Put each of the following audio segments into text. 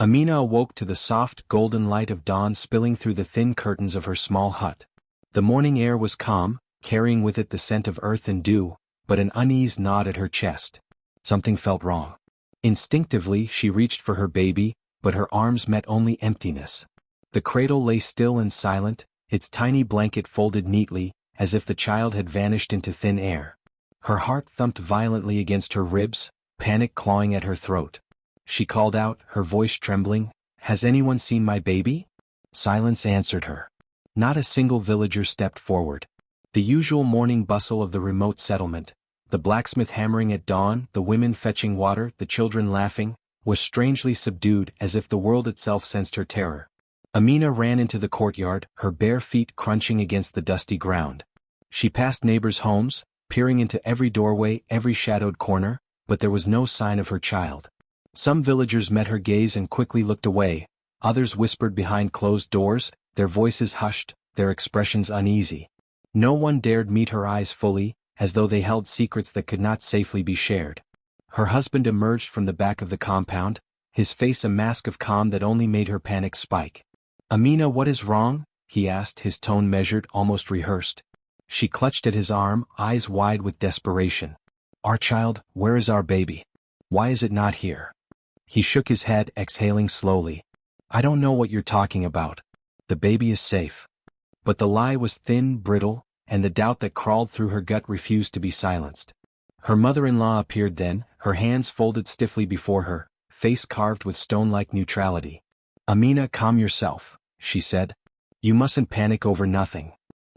Amina awoke to the soft, golden light of dawn spilling through the thin curtains of her small hut. The morning air was calm, carrying with it the scent of earth and dew, but an unease gnawed at her chest. Something felt wrong. Instinctively she reached for her baby, but her arms met only emptiness. The cradle lay still and silent, its tiny blanket folded neatly, as if the child had vanished into thin air. Her heart thumped violently against her ribs, panic clawing at her throat. She called out, her voice trembling, "Has anyone seen my baby?" Silence answered her. Not a single villager stepped forward. The usual morning bustle of the remote settlement, the blacksmith hammering at dawn, the women fetching water, the children laughing, was strangely subdued, as if the world itself sensed her terror. Amina ran into the courtyard, her bare feet crunching against the dusty ground. She passed neighbors' homes, peering into every doorway, every shadowed corner, but there was no sign of her child. Some villagers met her gaze and quickly looked away, others whispered behind closed doors, their voices hushed, their expressions uneasy. No one dared meet her eyes fully, as though they held secrets that could not safely be shared. Her husband emerged from the back of the compound, his face a mask of calm that only made her panic spike. "Amina, what is wrong?" he asked, his tone measured, almost rehearsed. She clutched at his arm, eyes wide with desperation. "Our child, where is our baby? Why is it not here?" He shook his head, exhaling slowly. "I don't know what you're talking about. The baby is safe." But the lie was thin, brittle, and the doubt that crawled through her gut refused to be silenced. Her mother-in-law appeared then, her hands folded stiffly before her, face carved with stone-like neutrality. "Amina, calm yourself," she said. "You mustn't panic over nothing."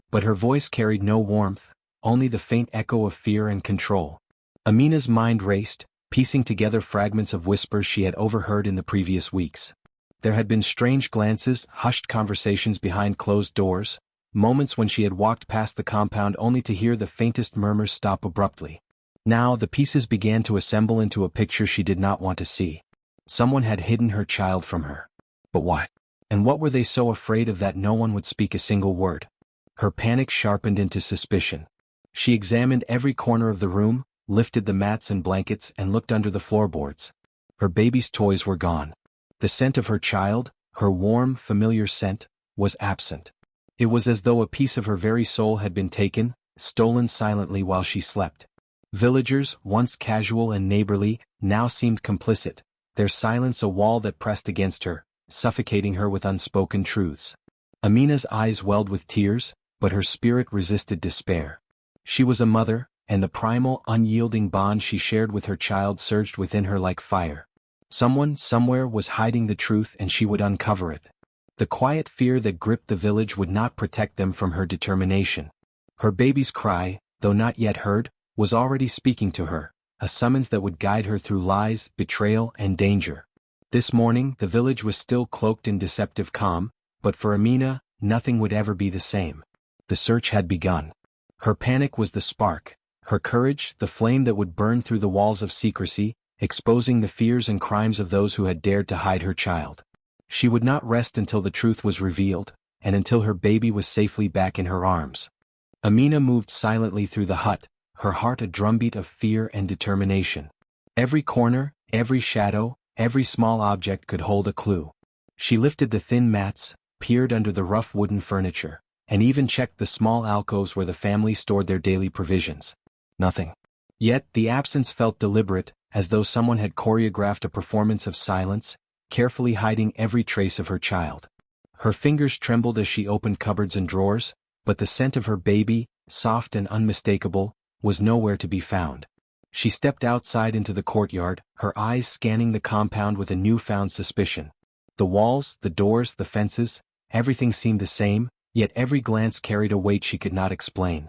But her voice carried no warmth, only the faint echo of fear and control. Amina's mind raced, piecing together fragments of whispers she had overheard in the previous weeks. There had been strange glances, hushed conversations behind closed doors, moments when she had walked past the compound only to hear the faintest murmurs stop abruptly. Now the pieces began to assemble into a picture she did not want to see. Someone had hidden her child from her. But why? And what were they so afraid of that no one would speak a single word? Her panic sharpened into suspicion. She examined every corner of the room, lifted the mats and blankets and looked under the floorboards. Her baby's toys were gone. The scent of her child, her warm, familiar scent, was absent. It was as though a piece of her very soul had been taken, stolen silently while she slept. Villagers, once casual and neighborly, now seemed complicit, their silence a wall that pressed against her, suffocating her with unspoken truths. Amina's eyes welled with tears, but her spirit resisted despair. She was a mother, and the primal, unyielding bond she shared with her child surged within her like fire. Someone, somewhere, was hiding the truth and she would uncover it. The quiet fear that gripped the village would not protect them from her determination. Her baby's cry, though not yet heard, was already speaking to her, a summons that would guide her through lies, betrayal, and danger. This morning, the village was still cloaked in deceptive calm, but for Amina, nothing would ever be the same. The search had begun. Her panic was the spark, her courage the flame that would burn through the walls of secrecy, exposing the fears and crimes of those who had dared to hide her child. She would not rest until the truth was revealed, and until her baby was safely back in her arms. Amina moved silently through the hut, her heart a drumbeat of fear and determination. Every corner, every shadow, every small object could hold a clue. She lifted the thin mats, peered under the rough wooden furniture, and even checked the small alcoves where the family stored their daily provisions. Nothing. Yet the absence felt deliberate, as though someone had choreographed a performance of silence, carefully hiding every trace of her child. Her fingers trembled as she opened cupboards and drawers, but the scent of her baby, soft and unmistakable, was nowhere to be found. She stepped outside into the courtyard, her eyes scanning the compound with a newfound suspicion. The walls, the doors, the fences, everything seemed the same, yet every glance carried a weight she could not explain.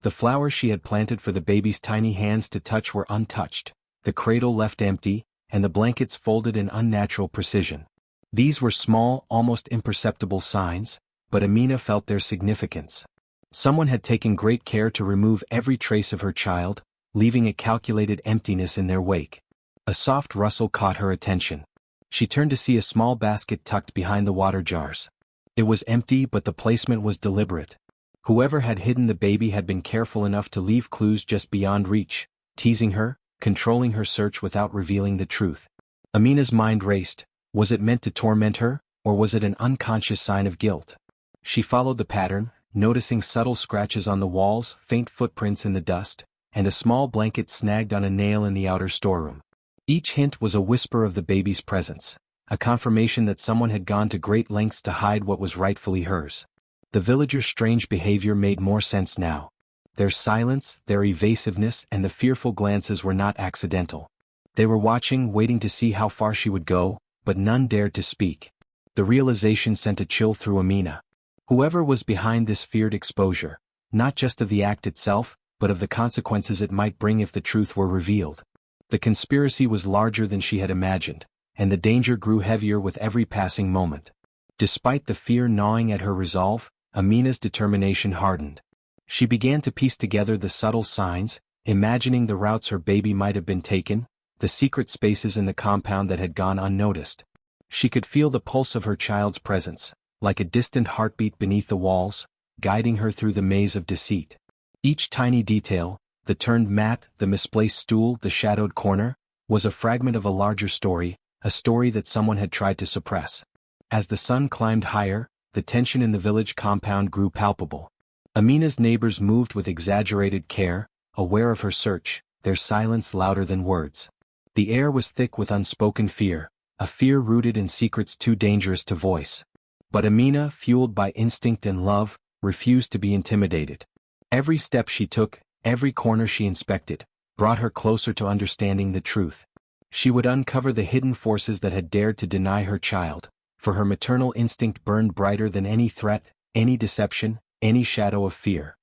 The flowers she had planted for the baby's tiny hands to touch were untouched, the cradle left empty, and the blankets folded in unnatural precision. These were small, almost imperceptible signs, but Amina felt their significance. Someone had taken great care to remove every trace of her child, leaving a calculated emptiness in their wake. A soft rustle caught her attention. She turned to see a small basket tucked behind the water jars. It was empty, but the placement was deliberate. Whoever had hidden the baby had been careful enough to leave clues just beyond reach, teasing her, controlling her search without revealing the truth. Amina's mind raced, Was it meant to torment her, or was it an unconscious sign of guilt? She followed the pattern, noticing subtle scratches on the walls, faint footprints in the dust, and a small blanket snagged on a nail in the outer storeroom. Each hint was a whisper of the baby's presence, a confirmation that someone had gone to great lengths to hide what was rightfully hers. The villagers' strange behavior made more sense now. Their silence, their evasiveness, and the fearful glances were not accidental. They were watching, waiting to see how far she would go, but none dared to speak. The realization sent a chill through Amina. Whoever was behind this feared exposure, not just of the act itself, but of the consequences it might bring if the truth were revealed. The conspiracy was larger than she had imagined, and the danger grew heavier with every passing moment. Despite the fear gnawing at her resolve, Amina's determination hardened. She began to piece together the subtle signs, imagining the routes her baby might have been taken, the secret spaces in the compound that had gone unnoticed. She could feel the pulse of her child's presence, like a distant heartbeat beneath the walls, guiding her through the maze of deceit. Each tiny detail, the turned mat, the misplaced stool, the shadowed corner, was a fragment of a larger story, a story that someone had tried to suppress. As the sun climbed higher, the tension in the village compound grew palpable. Amina's neighbors moved with exaggerated care, aware of her search, their silence louder than words. The air was thick with unspoken fear, a fear rooted in secrets too dangerous to voice. But Amina, fueled by instinct and love, refused to be intimidated. Every step she took, every corner she inspected, brought her closer to understanding the truth. She would uncover the hidden forces that had dared to deny her child, for her maternal instinct burned brighter than any threat, any deception, any shadow of fear.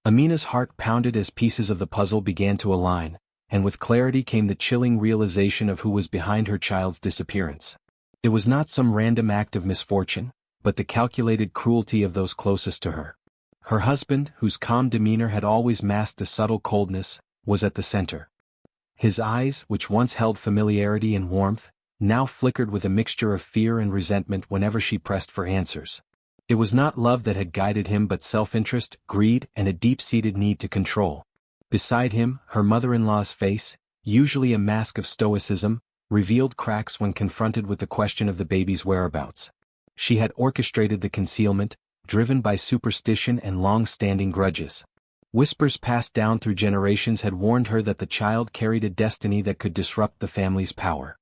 Amina's heart pounded as pieces of the puzzle began to align, and with clarity came the chilling realization of who was behind her child's disappearance. It was not some random act of misfortune, but the calculated cruelty of those closest to her. Her husband, whose calm demeanor had always masked a subtle coldness, was at the center. His eyes, which once held familiarity and warmth, now flickered with a mixture of fear and resentment whenever she pressed for answers. It was not love that had guided him but self-interest, greed, and a deep-seated need to control. Beside him, her mother-in-law's face, usually a mask of stoicism, revealed cracks when confronted with the question of the baby's whereabouts. She had orchestrated the concealment, driven by superstition and long-standing grudges. Whispers passed down through generations had warned her that the child carried a destiny that could disrupt the family's power.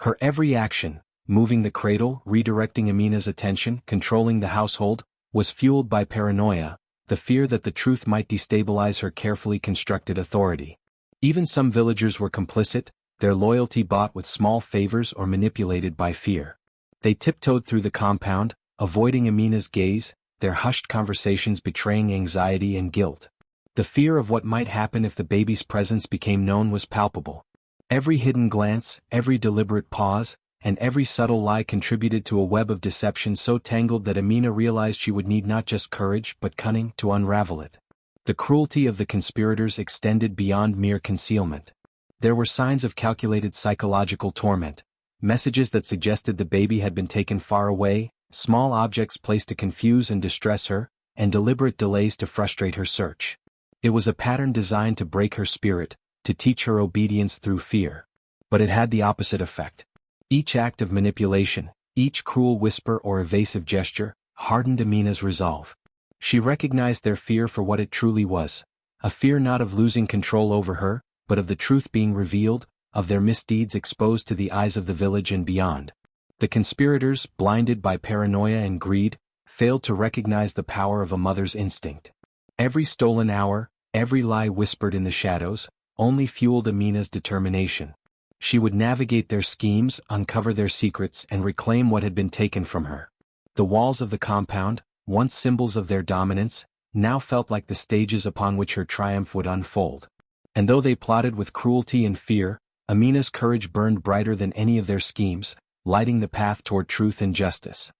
Her every action, moving the cradle, redirecting Amina's attention, controlling the household, was fueled by paranoia, the fear that the truth might destabilize her carefully constructed authority. Even some villagers were complicit, their loyalty bought with small favors or manipulated by fear. They tiptoed through the compound, avoiding Amina's gaze, their hushed conversations betraying anxiety and guilt. The fear of what might happen if the baby's presence became known was palpable. Every hidden glance, every deliberate pause, and every subtle lie contributed to a web of deception so tangled that Amina realized she would need not just courage but cunning to unravel it. The cruelty of the conspirators extended beyond mere concealment. There were signs of calculated psychological torment, messages that suggested the baby had been taken far away, small objects placed to confuse and distress her, and deliberate delays to frustrate her search. It was a pattern designed to break her spirit, to teach her obedience through fear. But it had the opposite effect. Each act of manipulation, each cruel whisper or evasive gesture, hardened Amina's resolve. She recognized their fear for what it truly was, a fear not of losing control over her, but of the truth being revealed, of their misdeeds exposed to the eyes of the village and beyond. The conspirators, blinded by paranoia and greed, failed to recognize the power of a mother's instinct. Every stolen hour, every lie whispered in the shadows, only fueled Amina's determination. She would navigate their schemes, uncover their secrets, and reclaim what had been taken from her. The walls of the compound, once symbols of their dominance, now felt like the stages upon which her triumph would unfold. And though they plotted with cruelty and fear, Amina's courage burned brighter than any of their schemes, lighting the path toward truth and justice.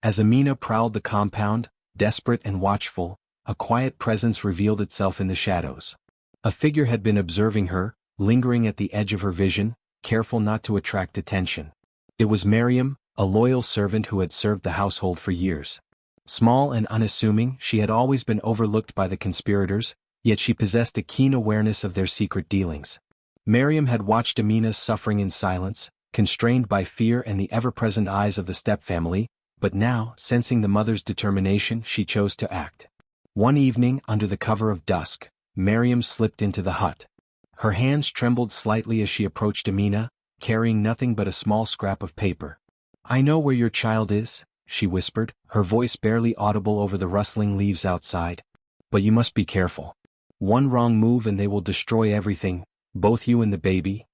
As Amina prowled the compound, desperate and watchful, a quiet presence revealed itself in the shadows. A figure had been observing her, lingering at the edge of her vision, careful not to attract attention. It was Miriam, a loyal servant who had served the household for years. Small and unassuming, she had always been overlooked by the conspirators, yet she possessed a keen awareness of their secret dealings. Miriam had watched Amina's suffering in silence, constrained by fear and the ever-present eyes of the stepfamily, but now, sensing the mother's determination, she chose to act. One evening, under the cover of dusk, Miriam slipped into the hut. Her hands trembled slightly as she approached Amina, carrying nothing but a small scrap of paper. "I know where your child is," she whispered, her voice barely audible over the rustling leaves outside. "But you must be careful. One wrong move and they will destroy everything, both you and the baby."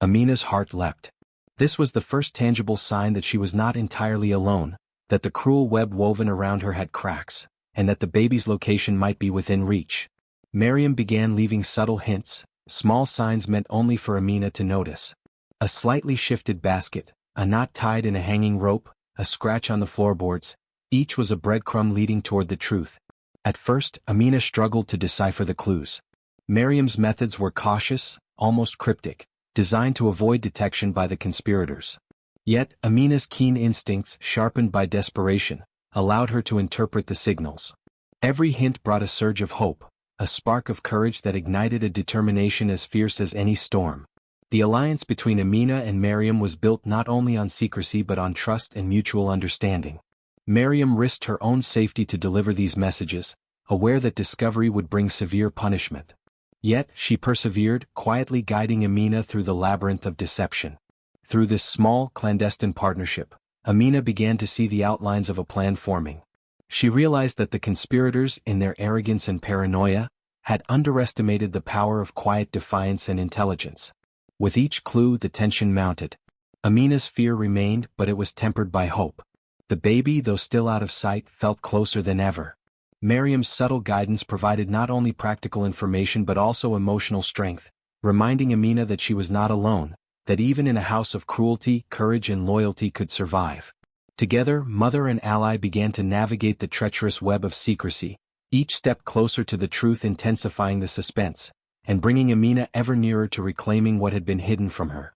Amina's heart leapt. This was the first tangible sign that she was not entirely alone, that the cruel web woven around her had cracks, and that the baby's location might be within reach. Miriam began leaving subtle hints, small signs meant only for Amina to notice. A slightly shifted basket, a knot tied in a hanging rope, a scratch on the floorboards, each was a breadcrumb leading toward the truth. At first, Amina struggled to decipher the clues. Miriam's methods were cautious, almost cryptic, designed to avoid detection by the conspirators. Yet, Amina's keen instincts, sharpened by desperation, allowed her to interpret the signals. Every hint brought a surge of hope, a spark of courage that ignited a determination as fierce as any storm. The alliance between Amina and Miriam was built not only on secrecy but on trust and mutual understanding. Miriam risked her own safety to deliver these messages, aware that discovery would bring severe punishment. Yet, she persevered, quietly guiding Amina through the labyrinth of deception. Through this small, clandestine partnership, Amina began to see the outlines of a plan forming. She realized that the conspirators, in their arrogance and paranoia, had underestimated the power of quiet defiance and intelligence. With each clue, the tension mounted. Amina's fear remained, but it was tempered by hope. The baby, though still out of sight, felt closer than ever. Miriam's subtle guidance provided not only practical information but also emotional strength, reminding Amina that she was not alone, that even in a house of cruelty, courage and loyalty could survive. Together, mother and ally began to navigate the treacherous web of secrecy, each step closer to the truth, intensifying the suspense, and bringing Amina ever nearer to reclaiming what had been hidden from her.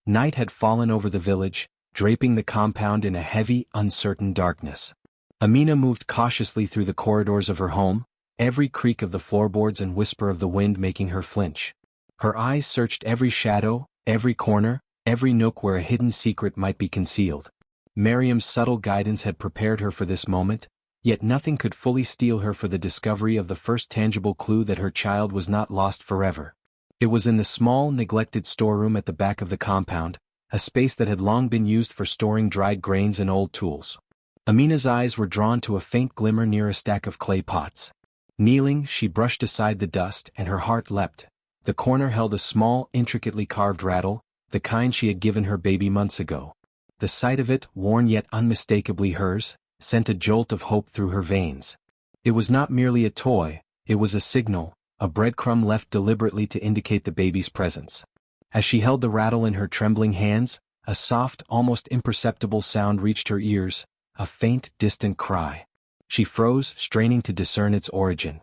Night had fallen over the village, draping the compound in a heavy, uncertain darkness. Amina moved cautiously through the corridors of her home, every creak of the floorboards and whisper of the wind making her flinch. Her eyes searched every shadow, every corner, every nook where a hidden secret might be concealed. Miriam's subtle guidance had prepared her for this moment, yet nothing could fully steel her for the discovery of the first tangible clue that her child was not lost forever. It was in the small, neglected storeroom at the back of the compound, a space that had long been used for storing dried grains and old tools. Amina's eyes were drawn to a faint glimmer near a stack of clay pots. Kneeling, she brushed aside the dust and her heart leapt. The corner held a small, intricately carved rattle, the kind she had given her baby months ago. The sight of it, worn yet unmistakably hers, sent a jolt of hope through her veins. It was not merely a toy, it was a signal, a breadcrumb left deliberately to indicate the baby's presence. As she held the rattle in her trembling hands, a soft, almost imperceptible sound reached her ears, a faint, distant cry. She froze, straining to discern its origin.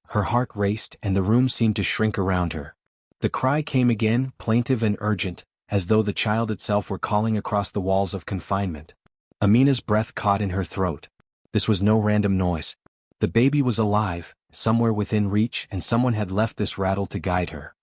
Her heart raced and the room seemed to shrink around her. The cry came again, plaintive and urgent, as though the child itself were calling across the walls of confinement. Amina's breath caught in her throat. This was no random noise. The baby was alive, somewhere within reach, and someone had left this rattle to guide her.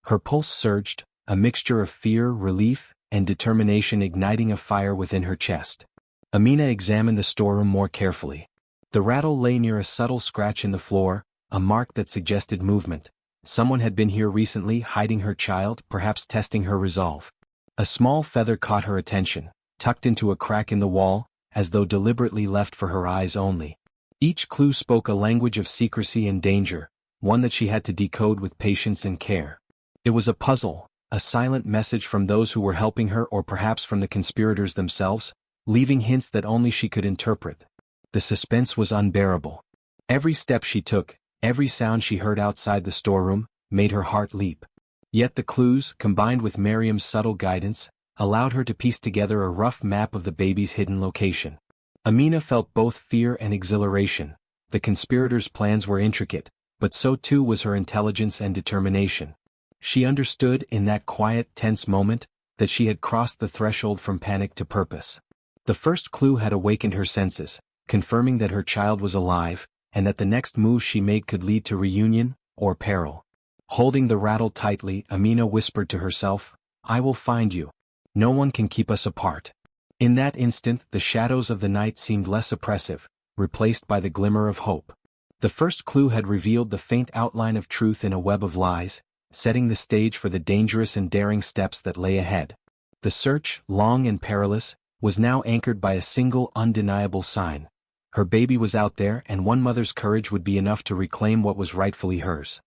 Her pulse surged, a mixture of fear, relief, and determination igniting a fire within her chest. Amina examined the storeroom more carefully. The rattle lay near a subtle scratch in the floor, a mark that suggested movement. Someone had been here recently, hiding her child, perhaps testing her resolve. A small feather caught her attention, tucked into a crack in the wall, as though deliberately left for her eyes only. Each clue spoke a language of secrecy and danger, one that she had to decode with patience and care. It was a puzzle, a silent message from those who were helping her or perhaps from the conspirators themselves, leaving hints that only she could interpret. The suspense was unbearable. Every step she took, every sound she heard outside the storeroom, made her heart leap. Yet the clues, combined with Miriam's subtle guidance, allowed her to piece together a rough map of the baby's hidden location. Amina felt both fear and exhilaration. The conspirators' plans were intricate, but so too was her intelligence and determination. She understood, in that quiet, tense moment, that she had crossed the threshold from panic to purpose. The first clue had awakened her senses, confirming that her child was alive, and that the next move she made could lead to reunion, or peril. Holding the rattle tightly, Amina whispered to herself, "I will find you." No one can keep us apart. In that instant, the shadows of the night seemed less oppressive, replaced by the glimmer of hope. The first clue had revealed the faint outline of truth in a web of lies, setting the stage for the dangerous and daring steps that lay ahead. The search, long and perilous, was now anchored by a single undeniable sign. Her baby was out there, and one mother's courage would be enough to reclaim what was rightfully hers.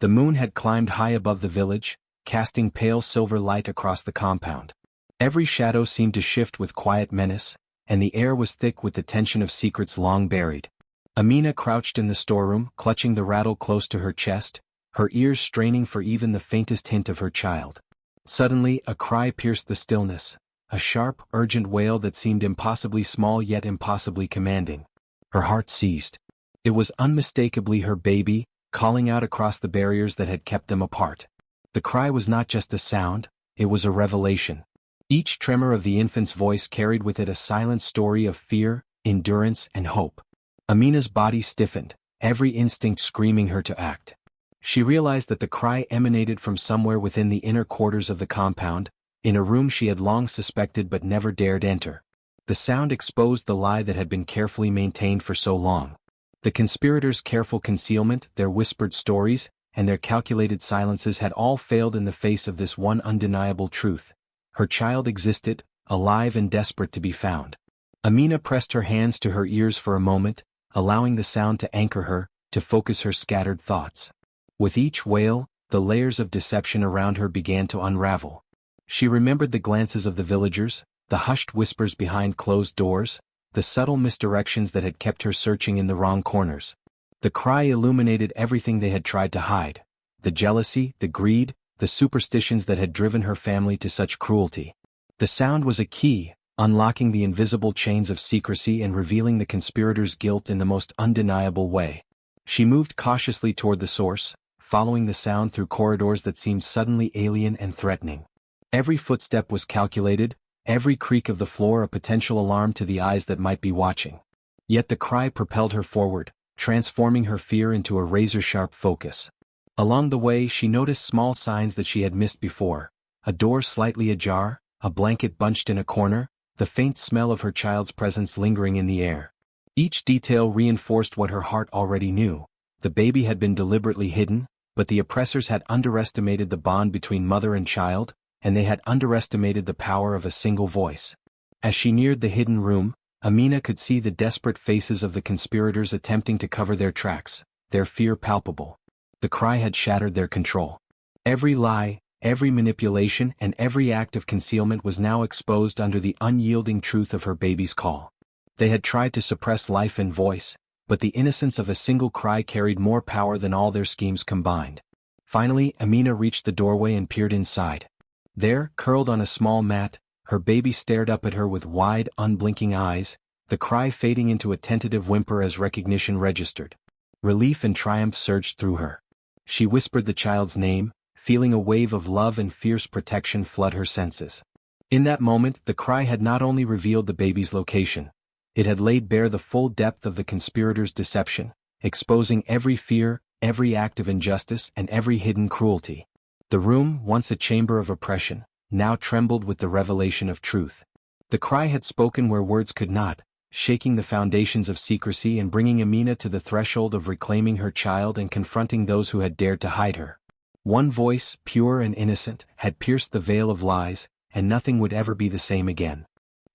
The moon had climbed high above the village, casting pale silver light across the compound. Every shadow seemed to shift with quiet menace, and the air was thick with the tension of secrets long buried. Amina crouched in the storeroom, clutching the rattle close to her chest, her ears straining for even the faintest hint of her child. Suddenly, a cry pierced the stillness, a sharp, urgent wail that seemed impossibly small yet impossibly commanding. Her heart seized. It was unmistakably her baby, calling out across the barriers that had kept them apart. The cry was not just a sound, it was a revelation. Each tremor of the infant's voice carried with it a silent story of fear, endurance, and hope. Amina's body stiffened, every instinct screaming her to act. She realized that the cry emanated from somewhere within the inner quarters of the compound, in a room she had long suspected but never dared enter. The sound exposed the lie that had been carefully maintained for so long. The conspirators' careful concealment, their whispered stories, and their calculated silences had all failed in the face of this one undeniable truth. Her child existed, alive and desperate to be found. Amina pressed her hands to her ears for a moment, allowing the sound to anchor her, to focus her scattered thoughts. With each wail, the layers of deception around her began to unravel. She remembered the glances of the villagers, the hushed whispers behind closed doors, the subtle misdirections that had kept her searching in the wrong corners. The cry illuminated everything they had tried to hide: the jealousy, the greed, the superstitions that had driven her family to such cruelty. The sound was a key, unlocking the invisible chains of secrecy and revealing the conspirators' guilt in the most undeniable way. She moved cautiously toward the source, following the sound through corridors that seemed suddenly alien and threatening. Every footstep was calculated, every creak of the floor a potential alarm to the eyes that might be watching. Yet the cry propelled her forward, transforming her fear into a razor-sharp focus. Along the way she noticed small signs that she had missed before: a door slightly ajar, a blanket bunched in a corner, the faint smell of her child's presence lingering in the air. Each detail reinforced what her heart already knew: the baby had been deliberately hidden, but the oppressors had underestimated the bond between mother and child, and they had underestimated the power of a single voice. As she neared the hidden room, Amina could see the desperate faces of the conspirators attempting to cover their tracks, their fear palpable. The cry had shattered their control. Every lie, every manipulation, and every act of concealment was now exposed under the unyielding truth of her baby's call. They had tried to suppress life and voice, but the innocence of a single cry carried more power than all their schemes combined. Finally, Amina reached the doorway and peered inside. There, curled on a small mat, her baby stared up at her with wide, unblinking eyes, the cry fading into a tentative whimper as recognition registered. Relief and triumph surged through her. She whispered the child's name, feeling a wave of love and fierce protection flood her senses. In that moment, the cry had not only revealed the baby's location, it had laid bare the full depth of the conspirators' deception, exposing every fear, every act of injustice, and every hidden cruelty. The room, once a chamber of oppression, now trembled with the revelation of truth. The cry had spoken where words could not, shaking the foundations of secrecy and bringing Amina to the threshold of reclaiming her child and confronting those who had dared to hide her. One voice, pure and innocent, had pierced the veil of lies, and nothing would ever be the same again.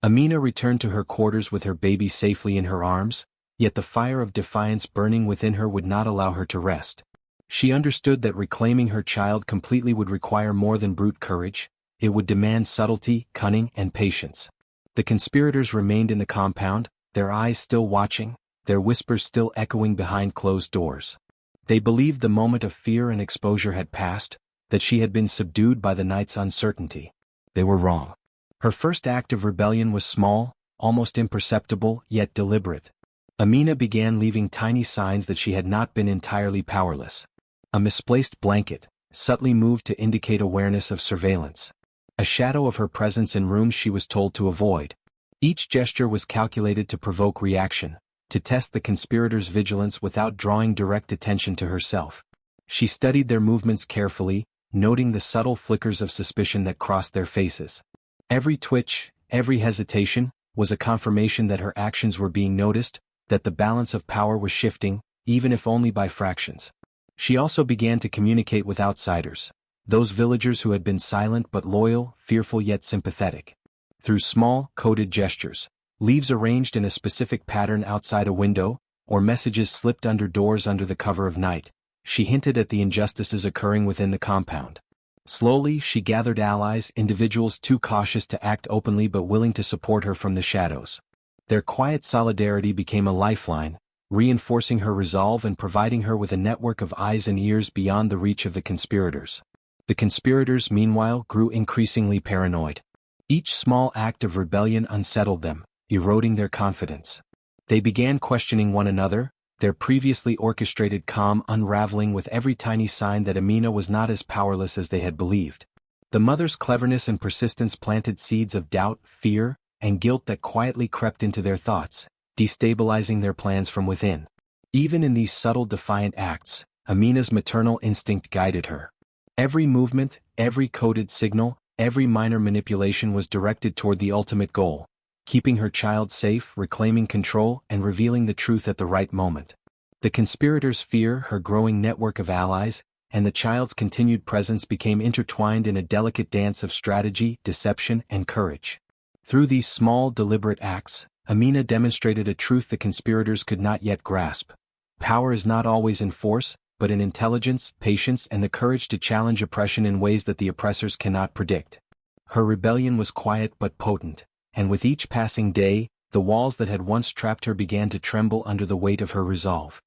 Amina returned to her quarters with her baby safely in her arms, yet the fire of defiance burning within her would not allow her to rest. She understood that reclaiming her child completely would require more than brute courage. It would demand subtlety, cunning, and patience. The conspirators remained in the compound, their eyes still watching, their whispers still echoing behind closed doors. They believed the moment of fear and exposure had passed, that she had been subdued by the night's uncertainty. They were wrong. Her first act of rebellion was small, almost imperceptible, yet deliberate. Amina began leaving tiny signs that she had not been entirely powerless. A misplaced blanket, subtly moved to indicate awareness of surveillance. A shadow of her presence in rooms she was told to avoid. Each gesture was calculated to provoke reaction, to test the conspirators' vigilance without drawing direct attention to herself. She studied their movements carefully, noting the subtle flickers of suspicion that crossed their faces. Every twitch, every hesitation, was a confirmation that her actions were being noticed, that the balance of power was shifting, even if only by fractions. She also began to communicate with outsiders, those villagers who had been silent but loyal, fearful yet sympathetic. Through small, coded gestures, leaves arranged in a specific pattern outside a window, or messages slipped under doors under the cover of night, she hinted at the injustices occurring within the compound. Slowly she gathered allies, individuals too cautious to act openly but willing to support her from the shadows. Their quiet solidarity became a lifeline, reinforcing her resolve and providing her with a network of eyes and ears beyond the reach of the conspirators. The conspirators, meanwhile, grew increasingly paranoid. Each small act of rebellion unsettled them, eroding their confidence. They began questioning one another, their previously orchestrated calm unraveling with every tiny sign that Amina was not as powerless as they had believed. The mother's cleverness and persistence planted seeds of doubt, fear, and guilt that quietly crept into their thoughts, destabilizing their plans from within. Even in these subtle defiant acts, Amina's maternal instinct guided her. Every movement, every coded signal, every minor manipulation was directed toward the ultimate goal: keeping her child safe, reclaiming control, and revealing the truth at the right moment. The conspirators' fear, her growing network of allies, and the child's continued presence became intertwined in a delicate dance of strategy, deception, and courage. Through these small, deliberate acts, Amina demonstrated a truth the conspirators could not yet grasp. Power is not always in force, but in intelligence, patience, and the courage to challenge oppression in ways that the oppressors cannot predict. Her rebellion was quiet but potent, and with each passing day, the walls that had once trapped her began to tremble under the weight of her resolve.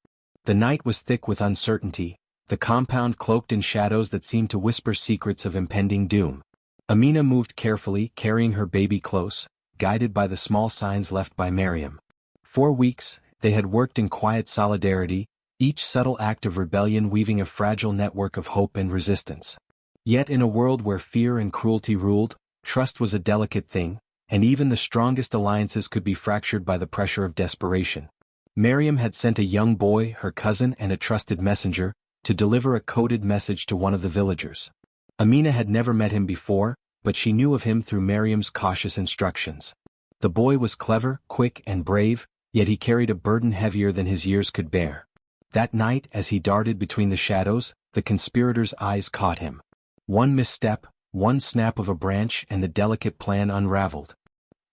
The night was thick with uncertainty, the compound cloaked in shadows that seemed to whisper secrets of impending doom. Amina moved carefully, carrying her baby close, guided by the small signs left by Mariam. For weeks, they had worked in quiet solidarity, each subtle act of rebellion weaving a fragile network of hope and resistance. Yet in a world where fear and cruelty ruled, trust was a delicate thing, and even the strongest alliances could be fractured by the pressure of desperation. Mariam had sent a young boy, her cousin and a trusted messenger, to deliver a coded message to one of the villagers. Amina had never met him before, but she knew of him through Mariam's cautious instructions. The boy was clever, quick, and brave, yet he carried a burden heavier than his years could bear. That night, as he darted between the shadows, the conspirators' eyes caught him. One misstep, one snap of a branch, and the delicate plan unraveled.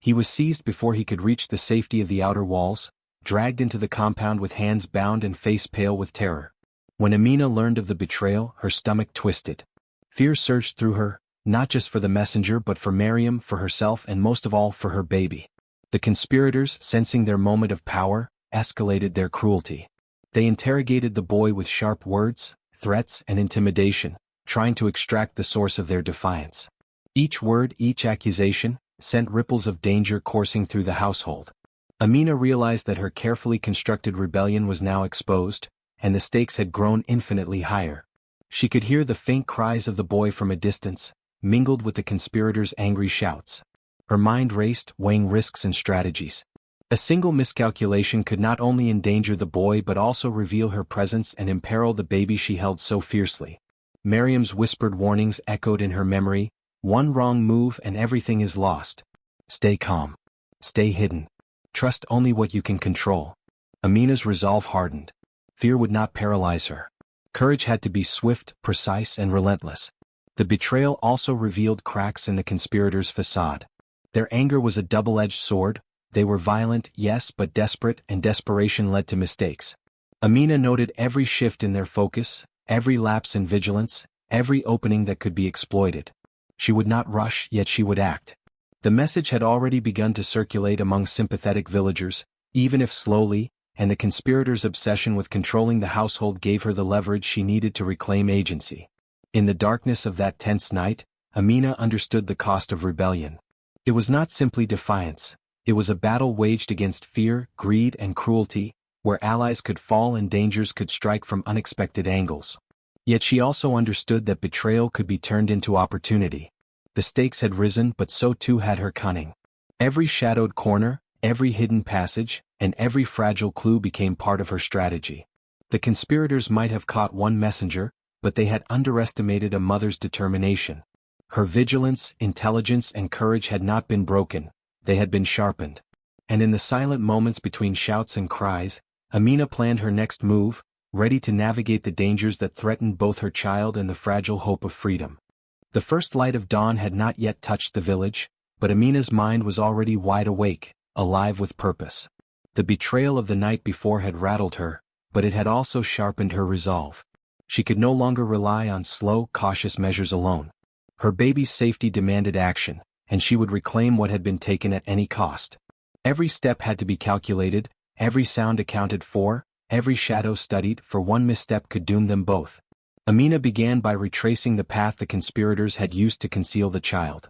He was seized before he could reach the safety of the outer walls, dragged into the compound with hands bound and face pale with terror. When Amina learned of the betrayal, her stomach twisted. Fear surged through her, not just for the messenger but for Mariam, for herself, and most of all for her baby. The conspirators, sensing their moment of power, escalated their cruelty. They interrogated the boy with sharp words, threats, and intimidation, trying to extract the source of their defiance. Each word, each accusation, sent ripples of danger coursing through the household. Amina realized that her carefully constructed rebellion was now exposed, and the stakes had grown infinitely higher. She could hear the faint cries of the boy from a distance, mingled with the conspirators' angry shouts. Her mind raced, weighing risks and strategies. A single miscalculation could not only endanger the boy but also reveal her presence and imperil the baby she held so fiercely. Mariam's whispered warnings echoed in her memory: one wrong move and everything is lost. Stay calm. Stay hidden. Trust only what you can control. Amina's resolve hardened. Fear would not paralyze her. Courage had to be swift, precise, and relentless. The betrayal also revealed cracks in the conspirators' facade. Their anger was a double-edged sword. They were violent, yes, but desperate, and desperation led to mistakes. Amina noted every shift in their focus, every lapse in vigilance, every opening that could be exploited. She would not rush, yet she would act. The message had already begun to circulate among sympathetic villagers, even if slowly, and the conspirators' obsession with controlling the household gave her the leverage she needed to reclaim agency. In the darkness of that tense night, Amina understood the cost of rebellion. It was not simply defiance. It was a battle waged against fear, greed, and cruelty, where allies could fall and dangers could strike from unexpected angles. Yet she also understood that betrayal could be turned into opportunity. The stakes had risen, but so too had her cunning. Every shadowed corner, every hidden passage, and every fragile clue became part of her strategy. The conspirators might have caught one messenger, but they had underestimated a mother's determination. Her vigilance, intelligence and courage had not been broken, they had been sharpened. And in the silent moments between shouts and cries, Amina planned her next move, ready to navigate the dangers that threatened both her child and the fragile hope of freedom. The first light of dawn had not yet touched the village, but Amina's mind was already wide awake, alive with purpose. The betrayal of the night before had rattled her, but it had also sharpened her resolve. She could no longer rely on slow, cautious measures alone. Her baby's safety demanded action, and she would reclaim what had been taken at any cost. Every step had to be calculated, every sound accounted for, every shadow studied, for one misstep could doom them both. Amina began by retracing the path the conspirators had used to conceal the child.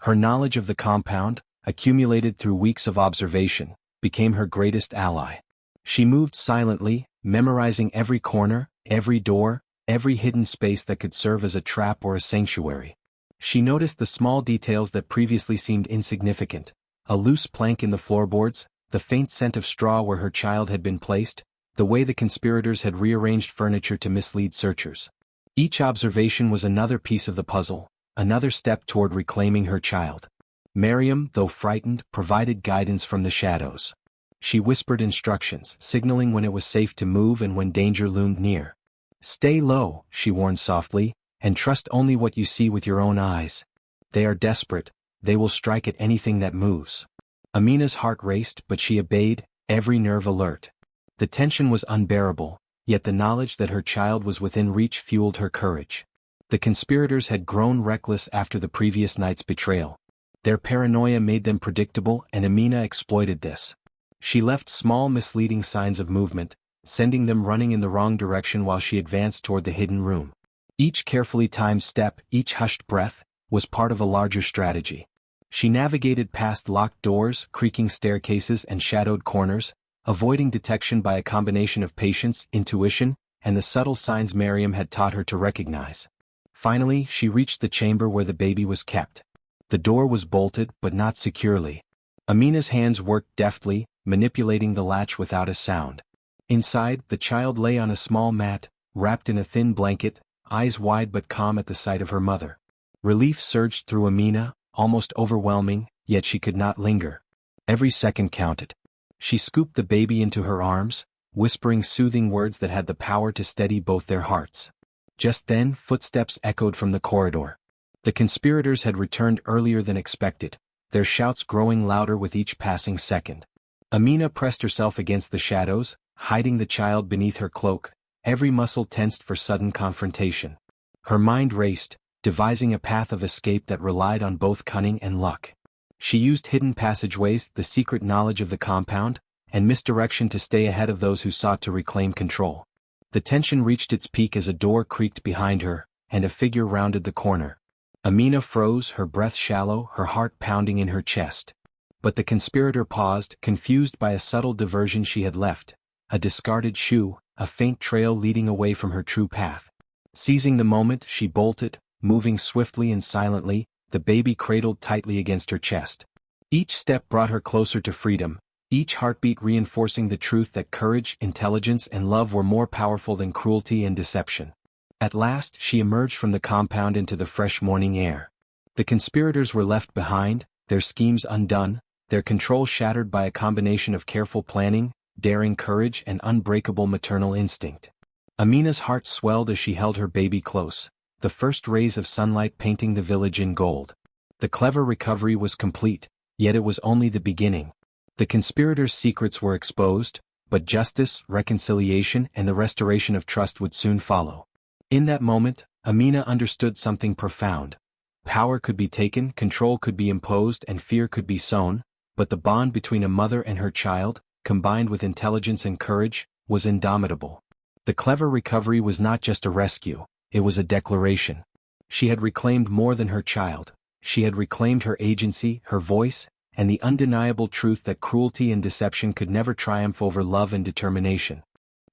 Her knowledge of the compound, accumulated through weeks of observation, became her greatest ally. She moved silently, memorizing every corner, every door, every hidden space that could serve as a trap or a sanctuary. She noticed the small details that previously seemed insignificant: a loose plank in the floorboards, the faint scent of straw where her child had been placed, the way the conspirators had rearranged furniture to mislead searchers. Each observation was another piece of the puzzle, another step toward reclaiming her child. Miriam, though frightened, provided guidance from the shadows. She whispered instructions, signaling when it was safe to move and when danger loomed near. "Stay low," she warned softly, "and trust only what you see with your own eyes. They are desperate, they will strike at anything that moves." Amina's heart raced, but she obeyed, every nerve alert. The tension was unbearable, yet the knowledge that her child was within reach fueled her courage. The conspirators had grown reckless after the previous night's betrayal. Their paranoia made them predictable, and Amina exploited this. She left small misleading signs of movement, sending them running in the wrong direction while she advanced toward the hidden room. Each carefully timed step, each hushed breath, was part of a larger strategy. She navigated past locked doors, creaking staircases and shadowed corners, avoiding detection by a combination of patience, intuition, and the subtle signs Miriam had taught her to recognize. Finally, she reached the chamber where the baby was kept. The door was bolted, but not securely. Amina's hands worked deftly, manipulating the latch without a sound. Inside, the child lay on a small mat, wrapped in a thin blanket, eyes wide but calm at the sight of her mother. Relief surged through Amina, almost overwhelming, yet she could not linger. Every second counted. She scooped the baby into her arms, whispering soothing words that had the power to steady both their hearts. Just then, footsteps echoed from the corridor. The conspirators had returned earlier than expected, their shouts growing louder with each passing second. Amina pressed herself against the shadows, hiding the child beneath her cloak, every muscle tensed for sudden confrontation. Her mind raced, devising a path of escape that relied on both cunning and luck. She used hidden passageways, the secret knowledge of the compound, and misdirection to stay ahead of those who sought to reclaim control. The tension reached its peak as a door creaked behind her, and a figure rounded the corner. Amina froze, her breath shallow, her heart pounding in her chest. But the conspirator paused, confused by a subtle diversion she had left, a discarded shoe, a faint trail leading away from her true path. Seizing the moment, she bolted, moving swiftly and silently, the baby cradled tightly against her chest. Each step brought her closer to freedom, each heartbeat reinforcing the truth that courage, intelligence and love were more powerful than cruelty and deception. At last, she emerged from the compound into the fresh morning air. The conspirators were left behind, their schemes undone, their control shattered by a combination of careful planning, daring courage and unbreakable maternal instinct. Amina's heart swelled as she held her baby close, the first rays of sunlight painting the village in gold. The clever recovery was complete, yet it was only the beginning. The conspirators' secrets were exposed, but justice, reconciliation and the restoration of trust would soon follow. In that moment, Amina understood something profound. Power could be taken, control could be imposed and fear could be sown, but the bond between a mother and her child, combined with intelligence and courage, was indomitable. The clever recovery was not just a rescue, it was a declaration. She had reclaimed more than her child. She had reclaimed her agency, her voice, and the undeniable truth that cruelty and deception could never triumph over love and determination.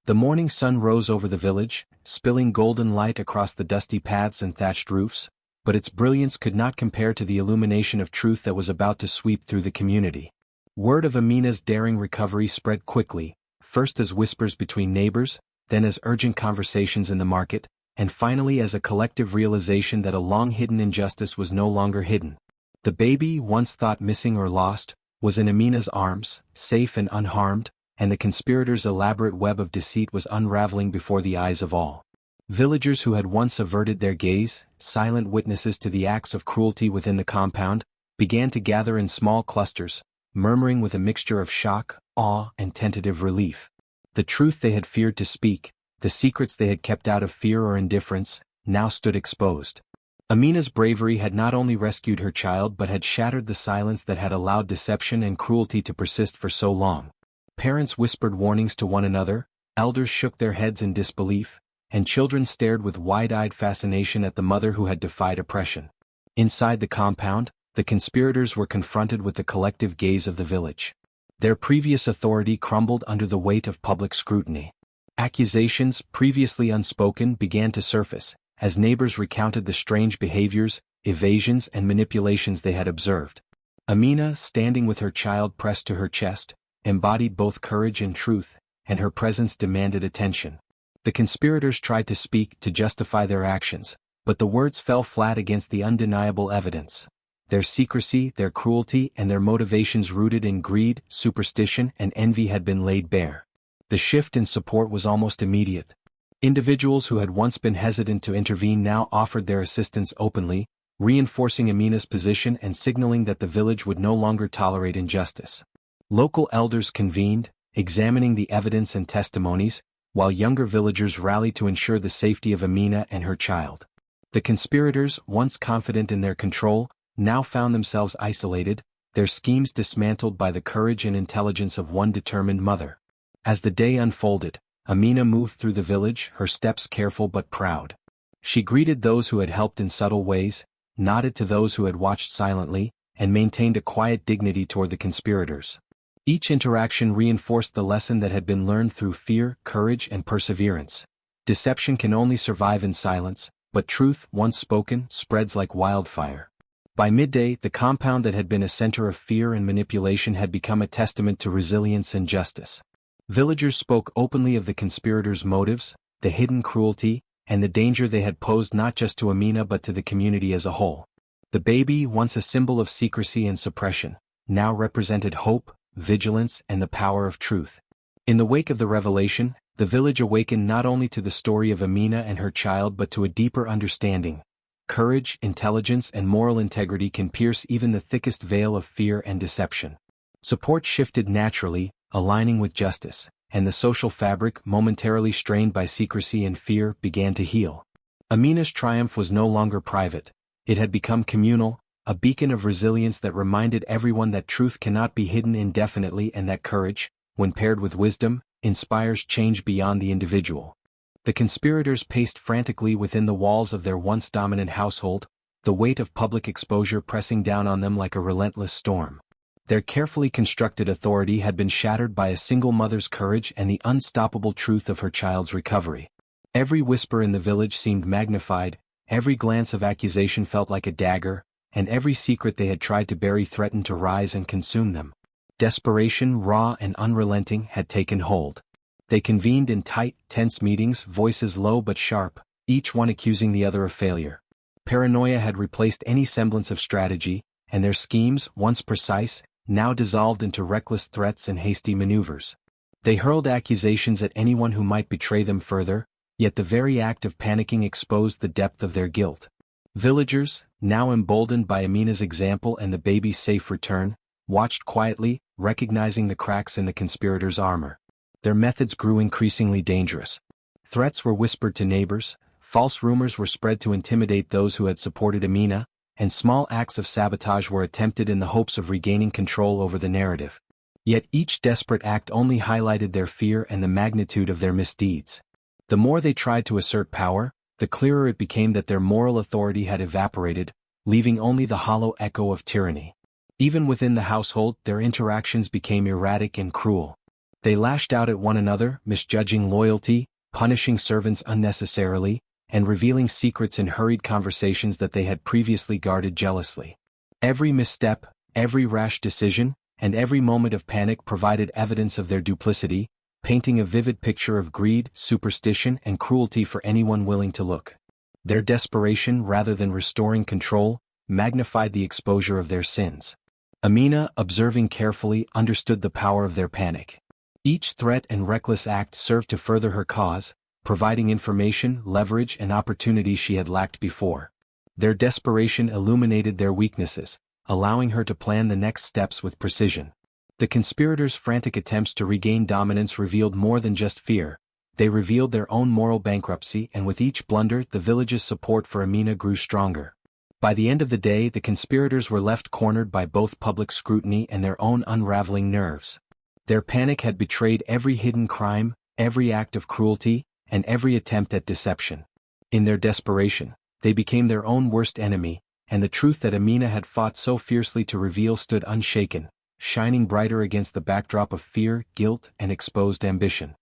The morning sun rose over the village, spilling golden light across the dusty paths and thatched roofs, but its brilliance could not compare to the illumination of truth that was about to sweep through the community. Word of Amina's daring recovery spread quickly, first as whispers between neighbors, then as urgent conversations in the market, and finally as a collective realization that a long-hidden injustice was no longer hidden. The baby, once thought missing or lost, was in Amina's arms, safe and unharmed, and the conspirators' elaborate web of deceit was unraveling before the eyes of all. Villagers who had once averted their gaze, silent witnesses to the acts of cruelty within the compound, began to gather in small clusters, murmuring with a mixture of shock, awe, and tentative relief. The truth they had feared to speak, the secrets they had kept out of fear or indifference, now stood exposed. Amina's bravery had not only rescued her child but had shattered the silence that had allowed deception and cruelty to persist for so long. Parents whispered warnings to one another, elders shook their heads in disbelief, and children stared with wide-eyed fascination at the mother who had defied oppression. Inside the compound, the conspirators were confronted with the collective gaze of the village. Their previous authority crumbled under the weight of public scrutiny. Accusations, previously unspoken, began to surface, as neighbors recounted the strange behaviors, evasions and manipulations they had observed. Amina, standing with her child pressed to her chest, embodied both courage and truth, and her presence demanded attention. The conspirators tried to speak to justify their actions, but the words fell flat against the undeniable evidence. Their secrecy, their cruelty, and their motivations rooted in greed, superstition, and envy had been laid bare. The shift in support was almost immediate. Individuals who had once been hesitant to intervene now offered their assistance openly, reinforcing Amina's position and signaling that the village would no longer tolerate injustice. Local elders convened, examining the evidence and testimonies, while younger villagers rallied to ensure the safety of Amina and her child. The conspirators, once confident in their control, now found themselves isolated, their schemes dismantled by the courage and intelligence of one determined mother. As the day unfolded, Amina moved through the village, her steps careful but proud. She greeted those who had helped in subtle ways, nodded to those who had watched silently, and maintained a quiet dignity toward the conspirators. Each interaction reinforced the lesson that had been learned through fear, courage, and perseverance. Deception can only survive in silence, but truth, once spoken, spreads like wildfire. By midday, the compound that had been a center of fear and manipulation had become a testament to resilience and justice. Villagers spoke openly of the conspirators' motives, the hidden cruelty, and the danger they had posed not just to Amina but to the community as a whole. The baby, once a symbol of secrecy and suppression, now represented hope, vigilance, and the power of truth. In the wake of the revelation, the village awakened not only to the story of Amina and her child but to a deeper understanding. Courage, intelligence, and moral integrity can pierce even the thickest veil of fear and deception. Support shifted naturally, aligning with justice, and the social fabric, momentarily strained by secrecy and fear, began to heal. Amina's triumph was no longer private. It had become communal, a beacon of resilience that reminded everyone that truth cannot be hidden indefinitely and that courage, when paired with wisdom, inspires change beyond the individual. The conspirators paced frantically within the walls of their once dominant household, the weight of public exposure pressing down on them like a relentless storm. Their carefully constructed authority had been shattered by a single mother's courage and the unstoppable truth of her child's recovery. Every whisper in the village seemed magnified, every glance of accusation felt like a dagger, and every secret they had tried to bury threatened to rise and consume them. Desperation, raw and unrelenting, had taken hold. They convened in tight, tense meetings, voices low but sharp, each one accusing the other of failure. Paranoia had replaced any semblance of strategy, and their schemes, once precise, now dissolved into reckless threats and hasty maneuvers. They hurled accusations at anyone who might betray them further, yet the very act of panicking exposed the depth of their guilt. Villagers, now emboldened by Amina's example and the baby's safe return, watched quietly, recognizing the cracks in the conspirators' armor. Their methods grew increasingly dangerous. Threats were whispered to neighbors, false rumors were spread to intimidate those who had supported Amina, and small acts of sabotage were attempted in the hopes of regaining control over the narrative. Yet each desperate act only highlighted their fear and the magnitude of their misdeeds. The more they tried to assert power, the clearer it became that their moral authority had evaporated, leaving only the hollow echo of tyranny. Even within the household, their interactions became erratic and cruel. They lashed out at one another, misjudging loyalty, punishing servants unnecessarily, and revealing secrets in hurried conversations that they had previously guarded jealously. Every misstep, every rash decision, and every moment of panic provided evidence of their duplicity, painting a vivid picture of greed, superstition, and cruelty for anyone willing to look. Their desperation, rather than restoring control, magnified the exposure of their sins. Amina, observing carefully, understood the power of their panic. Each threat and reckless act served to further her cause, providing information, leverage, and opportunity she had lacked before. Their desperation illuminated their weaknesses, allowing her to plan the next steps with precision. The conspirators' frantic attempts to regain dominance revealed more than just fear. They revealed their own moral bankruptcy, and with each blunder, the village's support for Amina grew stronger. By the end of the day, the conspirators were left cornered by both public scrutiny and their own unraveling nerves. Their panic had betrayed every hidden crime, every act of cruelty, and every attempt at deception. In their desperation, they became their own worst enemy, and the truth that Amina had fought so fiercely to reveal stood unshaken, shining brighter against the backdrop of fear, guilt, and exposed ambition.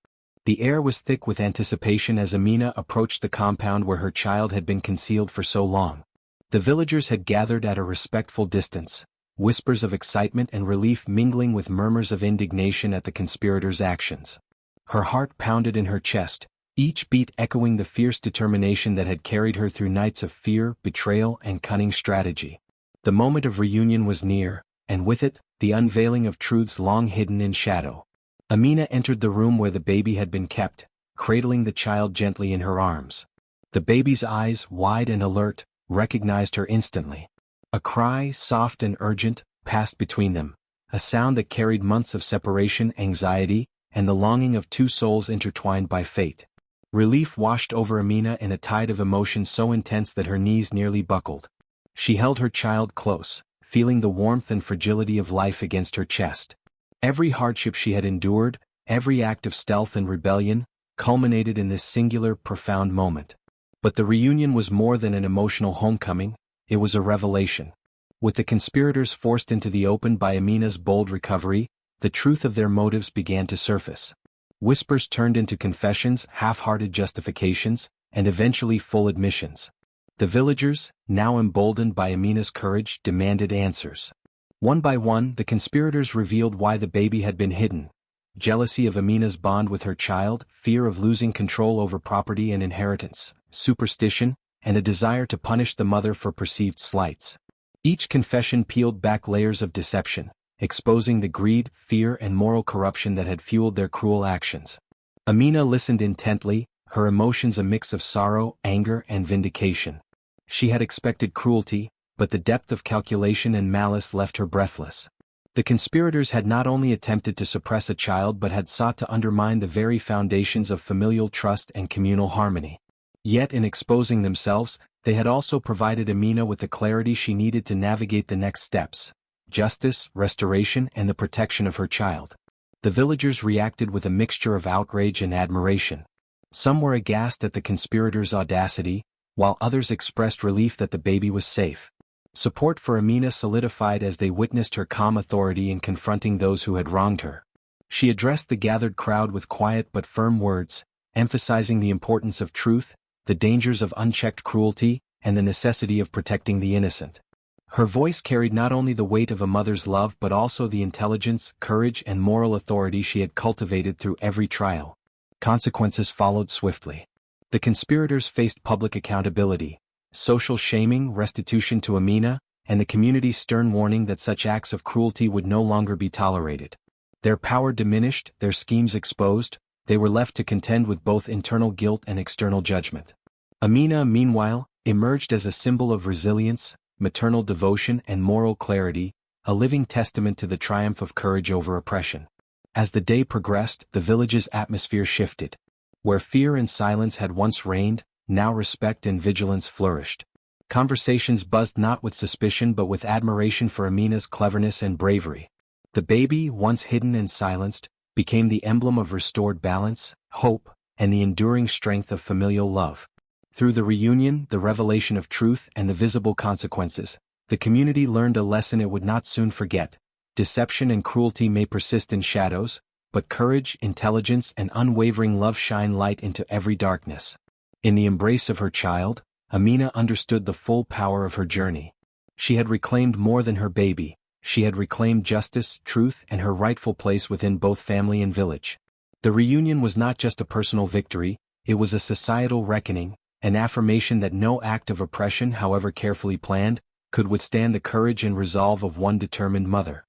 The air was thick with anticipation as Amina approached the compound where her child had been concealed for so long. The villagers had gathered at a respectful distance, whispers of excitement and relief mingling with murmurs of indignation at the conspirators' actions. Her heart pounded in her chest, each beat echoing the fierce determination that had carried her through nights of fear, betrayal, and cunning strategy. The moment of reunion was near, and with it, the unveiling of truths long hidden in shadow. Amina entered the room where the baby had been kept, cradling the child gently in her arms. The baby's eyes, wide and alert, recognized her instantly. A cry, soft and urgent, passed between them, a sound that carried months of separation, anxiety, and the longing of two souls intertwined by fate. Relief washed over Amina in a tide of emotion so intense that her knees nearly buckled. She held her child close, feeling the warmth and fragility of life against her chest. Every hardship she had endured, every act of stealth and rebellion, culminated in this singular, profound moment. But the reunion was more than an emotional homecoming, it was a revelation. With the conspirators forced into the open by Amina's bold recovery, the truth of their motives began to surface. Whispers turned into confessions, half-hearted justifications, and eventually full admissions. The villagers, now emboldened by Amina's courage, demanded answers. One by one, the conspirators revealed why the baby had been hidden: jealousy of Amina's bond with her child, fear of losing control over property and inheritance, superstition, and a desire to punish the mother for perceived slights. Each confession peeled back layers of deception, exposing the greed, fear, and moral corruption that had fueled their cruel actions. Amina listened intently, her emotions a mix of sorrow, anger, and vindication. She had expected cruelty, but the depth of calculation and malice left her breathless. The conspirators had not only attempted to suppress a child but had sought to undermine the very foundations of familial trust and communal harmony. Yet in exposing themselves, they had also provided Amina with the clarity she needed to navigate the next steps: justice, restoration, and the protection of her child. The villagers reacted with a mixture of outrage and admiration. Some were aghast at the conspirators' audacity, while others expressed relief that the baby was safe. Support for Amina solidified as they witnessed her calm authority in confronting those who had wronged her. She addressed the gathered crowd with quiet but firm words, emphasizing the importance of truth, the dangers of unchecked cruelty, and the necessity of protecting the innocent. Her voice carried not only the weight of a mother's love but also the intelligence, courage, and moral authority she had cultivated through every trial. Consequences followed swiftly. The conspirators faced public accountability, social shaming, restitution to Amina, and the community's stern warning that such acts of cruelty would no longer be tolerated. Their power diminished, their schemes exposed, they were left to contend with both internal guilt and external judgment. Amina, meanwhile, emerged as a symbol of resilience, maternal devotion, and moral clarity, a living testament to the triumph of courage over oppression. As the day progressed, the village's atmosphere shifted. Where fear and silence had once reigned, now respect and vigilance flourished. Conversations buzzed not with suspicion but with admiration for Amina's cleverness and bravery. The baby, once hidden and silenced, became the emblem of restored balance, hope, and the enduring strength of familial love. Through the reunion, the revelation of truth, and the visible consequences, the community learned a lesson it would not soon forget. Deception and cruelty may persist in shadows, but courage, intelligence, and unwavering love shine light into every darkness. In the embrace of her child, Amina understood the full power of her journey. She had reclaimed more than her baby. She had reclaimed justice, truth, and her rightful place within both family and village. The reunion was not just a personal victory, it was a societal reckoning, an affirmation that no act of oppression, however carefully planned, could withstand the courage and resolve of one determined mother.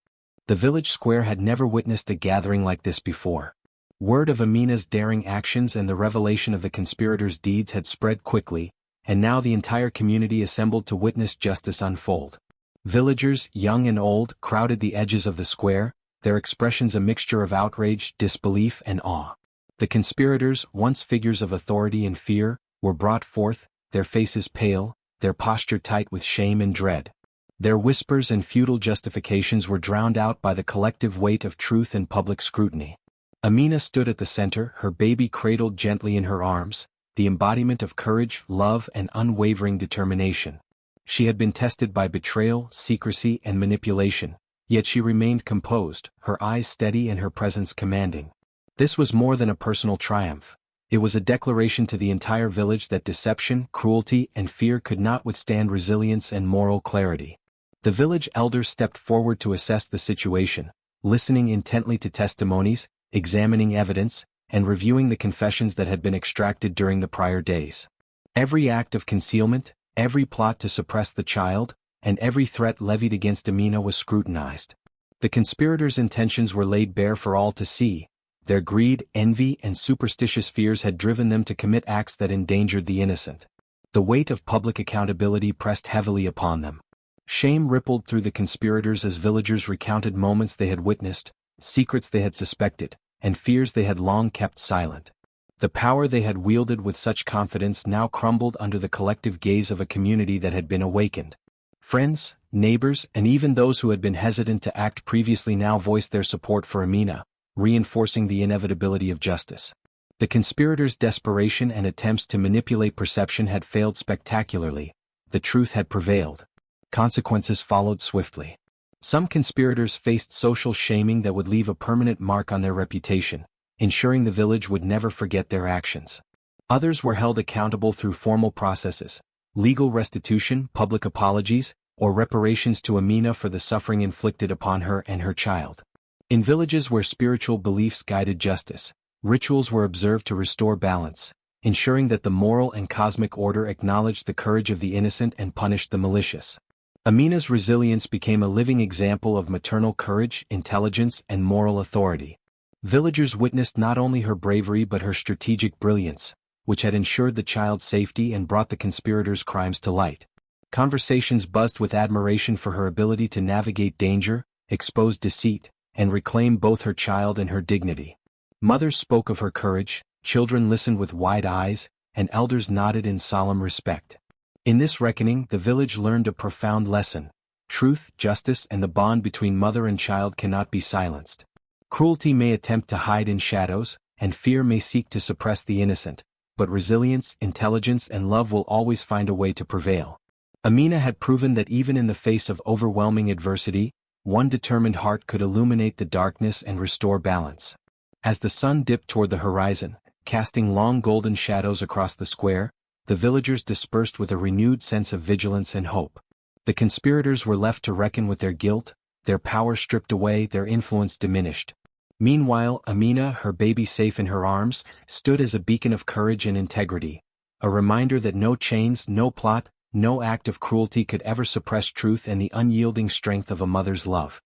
The village square had never witnessed a gathering like this before. Word of Amina's daring actions and the revelation of the conspirators' deeds had spread quickly, and now the entire community assembled to witness justice unfold. Villagers, young and old, crowded the edges of the square, their expressions a mixture of outrage, disbelief, and awe. The conspirators, once figures of authority and fear, were brought forth, their faces pale, their posture tight with shame and dread. Their whispers and futile justifications were drowned out by the collective weight of truth and public scrutiny. Amina stood at the center, her baby cradled gently in her arms, the embodiment of courage, love, and unwavering determination. She had been tested by betrayal, secrecy, and manipulation, yet she remained composed, her eyes steady and her presence commanding. This was more than a personal triumph. It was a declaration to the entire village that deception, cruelty, and fear could not withstand resilience and moral clarity. The village elders stepped forward to assess the situation, listening intently to testimonies, examining evidence, and reviewing the confessions that had been extracted during the prior days. Every act of concealment, every plot to suppress the child, and every threat levied against Amina was scrutinized. The conspirators' intentions were laid bare for all to see. Their greed, envy, and superstitious fears had driven them to commit acts that endangered the innocent. The weight of public accountability pressed heavily upon them. Shame rippled through the conspirators as villagers recounted moments they had witnessed, secrets they had suspected, and fears they had long kept silent. The power they had wielded with such confidence now crumbled under the collective gaze of a community that had been awakened. Friends, neighbors, and even those who had been hesitant to act previously now voiced their support for Amina, reinforcing the inevitability of justice. The conspirators' desperation and attempts to manipulate perception had failed spectacularly. The truth had prevailed. Consequences followed swiftly. Some conspirators faced social shaming that would leave a permanent mark on their reputation, ensuring the village would never forget their actions. Others were held accountable through formal processes, legal restitution, public apologies, or reparations to Amina for the suffering inflicted upon her and her child. In villages where spiritual beliefs guided justice, rituals were observed to restore balance, ensuring that the moral and cosmic order acknowledged the courage of the innocent and punished the malicious. Amina's resilience became a living example of maternal courage, intelligence, and moral authority. Villagers witnessed not only her bravery but her strategic brilliance, which had ensured the child's safety and brought the conspirators' crimes to light. Conversations buzzed with admiration for her ability to navigate danger, expose deceit, and reclaim both her child and her dignity. Mothers spoke of her courage, children listened with wide eyes, and elders nodded in solemn respect. In this reckoning, the village learned a profound lesson. Truth, justice, and the bond between mother and child cannot be silenced. Cruelty may attempt to hide in shadows, and fear may seek to suppress the innocent, but resilience, intelligence, and love will always find a way to prevail. Amina had proven that even in the face of overwhelming adversity, one determined heart could illuminate the darkness and restore balance. As the sun dipped toward the horizon, casting long golden shadows across the square, the villagers dispersed with a renewed sense of vigilance and hope. The conspirators were left to reckon with their guilt, their power stripped away, their influence diminished. Meanwhile, Amina, her baby safe in her arms, stood as a beacon of courage and integrity, a reminder that no chains, no plot, no act of cruelty could ever suppress truth and the unyielding strength of a mother's love.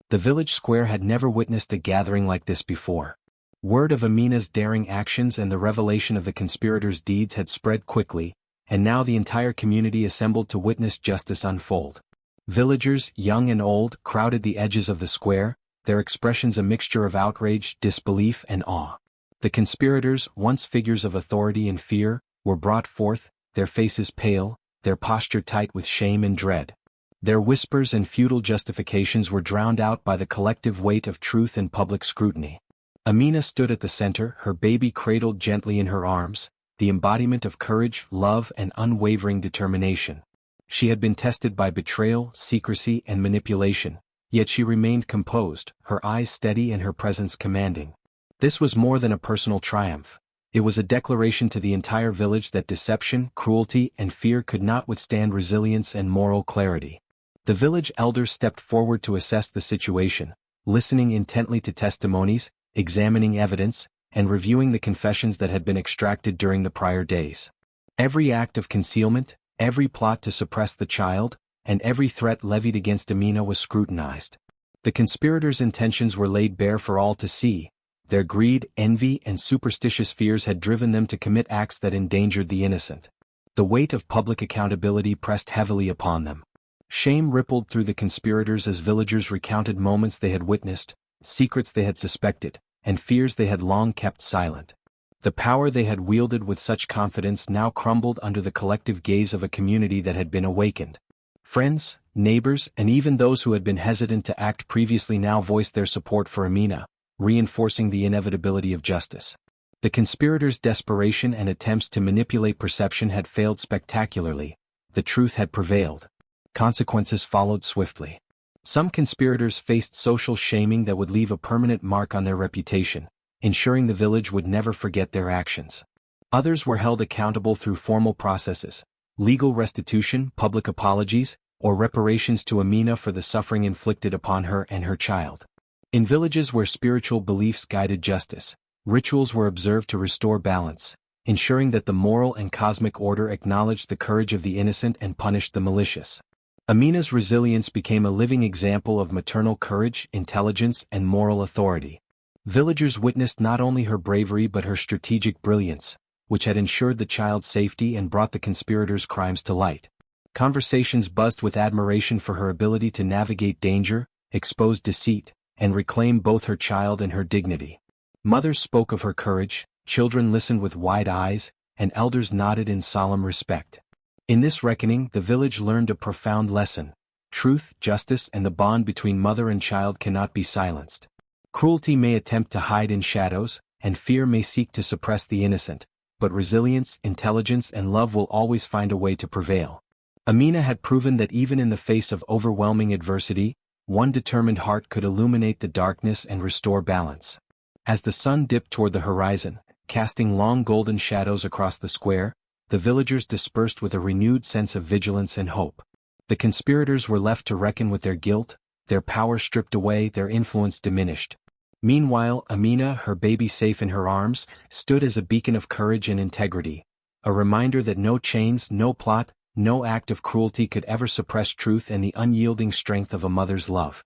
The village square had never witnessed a gathering like this before. Word of Amina's daring actions and the revelation of the conspirators' deeds had spread quickly, and now the entire community assembled to witness justice unfold. Villagers, young and old, crowded the edges of the square, their expressions a mixture of outrage, disbelief, and awe. The conspirators, once figures of authority and fear, were brought forth, their faces pale, their posture tight with shame and dread. Their whispers and futile justifications were drowned out by the collective weight of truth and public scrutiny. Amina stood at the center, her baby cradled gently in her arms, the embodiment of courage, love, and unwavering determination. She had been tested by betrayal, secrecy, and manipulation, yet she remained composed, her eyes steady and her presence commanding. This was more than a personal triumph. It was a declaration to the entire village that deception, cruelty, and fear could not withstand resilience and moral clarity. The village elders stepped forward to assess the situation, listening intently to testimonies, examining evidence, and reviewing the confessions that had been extracted during the prior days. Every act of concealment, every plot to suppress the child, and every threat levied against Amina was scrutinized. The conspirators' intentions were laid bare for all to see. Their greed, envy, and superstitious fears had driven them to commit acts that endangered the innocent. The weight of public accountability pressed heavily upon them. Shame rippled through the conspirators as villagers recounted moments they had witnessed, secrets they had suspected, and fears they had long kept silent. The power they had wielded with such confidence now crumbled under the collective gaze of a community that had been awakened. Friends, neighbors, and even those who had been hesitant to act previously now voiced their support for Amina, reinforcing the inevitability of justice. The conspirators' desperation and attempts to manipulate perception had failed spectacularly. The truth had prevailed. Consequences followed swiftly. Some conspirators faced social shaming that would leave a permanent mark on their reputation, ensuring the village would never forget their actions. Others were held accountable through formal processes, legal restitution, public apologies, or reparations to Amina for the suffering inflicted upon her and her child. In villages where spiritual beliefs guided justice, rituals were observed to restore balance, ensuring that the moral and cosmic order acknowledged the courage of the innocent and punished the malicious. Amina's resilience became a living example of maternal courage, intelligence, and moral authority. Villagers witnessed not only her bravery but her strategic brilliance, which had ensured the child's safety and brought the conspirators' crimes to light. Conversations buzzed with admiration for her ability to navigate danger, expose deceit, and reclaim both her child and her dignity. Mothers spoke of her courage, children listened with wide eyes, and elders nodded in solemn respect. In this reckoning, the village learned a profound lesson. Truth, justice, and the bond between mother and child cannot be silenced. Cruelty may attempt to hide in shadows, and fear may seek to suppress the innocent, but resilience, intelligence, and love will always find a way to prevail. Amina had proven that even in the face of overwhelming adversity, one determined heart could illuminate the darkness and restore balance. As the sun dipped toward the horizon, casting long golden shadows across the square, the villagers dispersed with a renewed sense of vigilance and hope. The conspirators were left to reckon with their guilt, their power stripped away, their influence diminished. Meanwhile, Amina, her baby safe in her arms, stood as a beacon of courage and integrity, a reminder that no chains, no plot, no act of cruelty could ever suppress truth and the unyielding strength of a mother's love.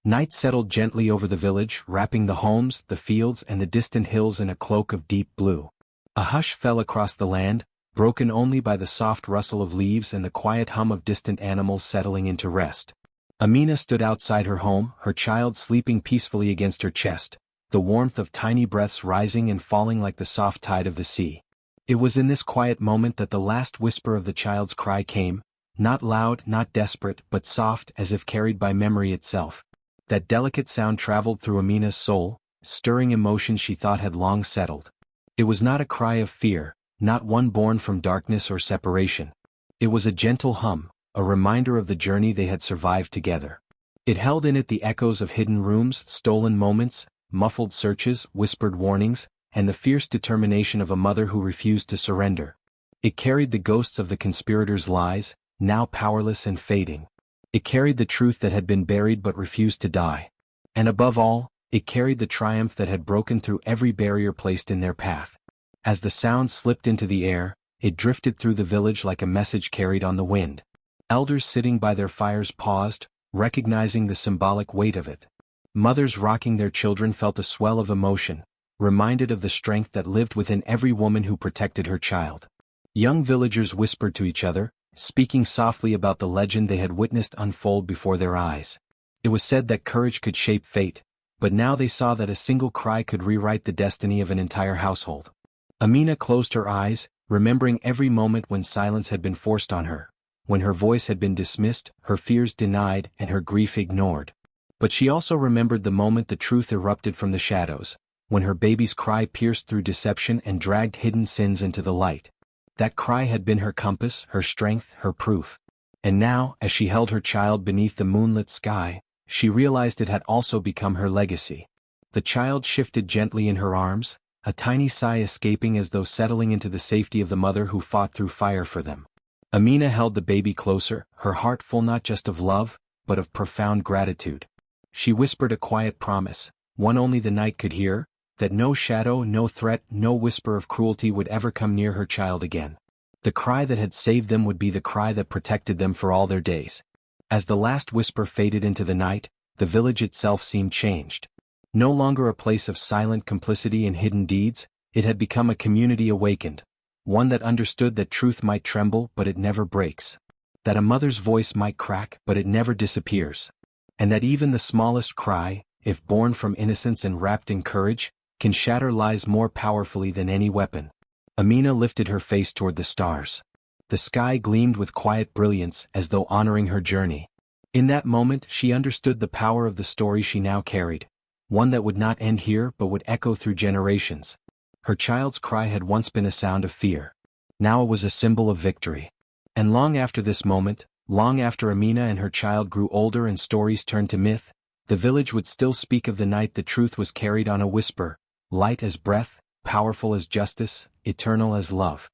Night settled gently over the village, wrapping the homes, the fields, and the distant hills in a cloak of deep blue. A hush fell across the land, broken only by the soft rustle of leaves and the quiet hum of distant animals settling into rest. Amina stood outside her home, her child sleeping peacefully against her chest, the warmth of tiny breaths rising and falling like the soft tide of the sea. It was in this quiet moment that the last whisper of the child's cry came, not loud, not desperate, but soft as if carried by memory itself. That delicate sound traveled through Amina's soul, stirring emotions she thought had long settled. It was not a cry of fear, not one born from darkness or separation. It was a gentle hum, a reminder of the journey they had survived together. It held in it the echoes of hidden rooms, stolen moments, muffled searches, whispered warnings, and the fierce determination of a mother who refused to surrender. It carried the ghosts of the conspirators' lies, now powerless and fading. It carried the truth that had been buried but refused to die. And above all, it carried the triumph that had broken through every barrier placed in their path. As the sound slipped into the air, it drifted through the village like a message carried on the wind. Elders sitting by their fires paused, recognizing the symbolic weight of it. Mothers rocking their children felt a swell of emotion, reminded of the strength that lived within every woman who protected her child. Young villagers whispered to each other, speaking softly about the legend they had witnessed unfold before their eyes. It was said that courage could shape fate, but now they saw that a single cry could rewrite the destiny of an entire household. Amina closed her eyes, remembering every moment when silence had been forced on her, when her voice had been dismissed, her fears denied, and her grief ignored. But she also remembered the moment the truth erupted from the shadows, when her baby's cry pierced through deception and dragged hidden sins into the light. That cry had been her compass, her strength, her proof. And now, as she held her child beneath the moonlit sky, she realized it had also become her legacy. The child shifted gently in her arms, a tiny sigh escaping as though settling into the safety of the mother who fought through fire for them. Amina held the baby closer, her heart full not just of love, but of profound gratitude. She whispered a quiet promise, one only the night could hear, that no shadow, no threat, no whisper of cruelty would ever come near her child again. The cry that had saved them would be the cry that protected them for all their days. As the last whisper faded into the night, the village itself seemed changed. No longer a place of silent complicity and hidden deeds, it had become a community awakened, one that understood that truth might tremble but it never breaks, that a mother's voice might crack but it never disappears, and that even the smallest cry, if born from innocence and wrapped in courage, can shatter lies more powerfully than any weapon. Amina lifted her face toward the stars. The sky gleamed with quiet brilliance as though honoring her journey. In that moment she understood the power of the story she now carried, one that would not end here but would echo through generations. Her child's cry had once been a sound of fear. Now it was a symbol of victory. And long after this moment, long after Amina and her child grew older and stories turned to myth, the village would still speak of the night the truth was carried on a whisper, light as breath, powerful as justice, eternal as love.